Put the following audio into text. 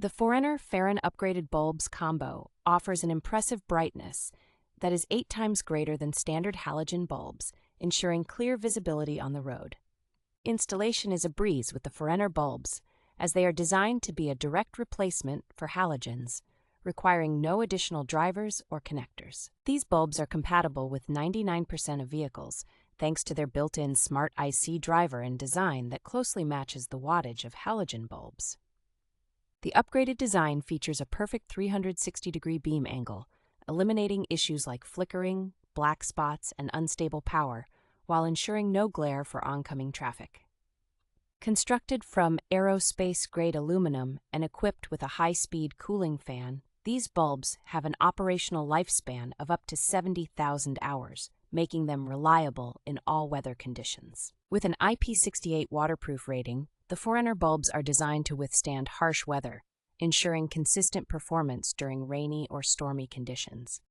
The Forenner Fahren upgraded bulbs combo offers an impressive brightness that is 8 times greater than standard halogen bulbs, ensuring clear visibility on the road. Installation is a breeze with the Forenner bulbs, as they are designed to be a direct replacement for halogens, requiring no additional drivers or connectors. These bulbs are compatible with 99% of vehicles, thanks to their built-in smart IC driver and design that closely matches the wattage of halogen bulbs. The upgraded design features a perfect 360-degree beam angle, eliminating issues like flickering, black spots, and unstable power, while ensuring no glare for oncoming traffic. Constructed from aerospace-grade aluminum and equipped with a high-speed cooling fan, these bulbs have an operational lifespan of up to 70,000 hours, making them reliable in all weather conditions. With an IP68 waterproof rating, the Forenner bulbs are designed to withstand harsh weather, ensuring consistent performance during rainy or stormy conditions.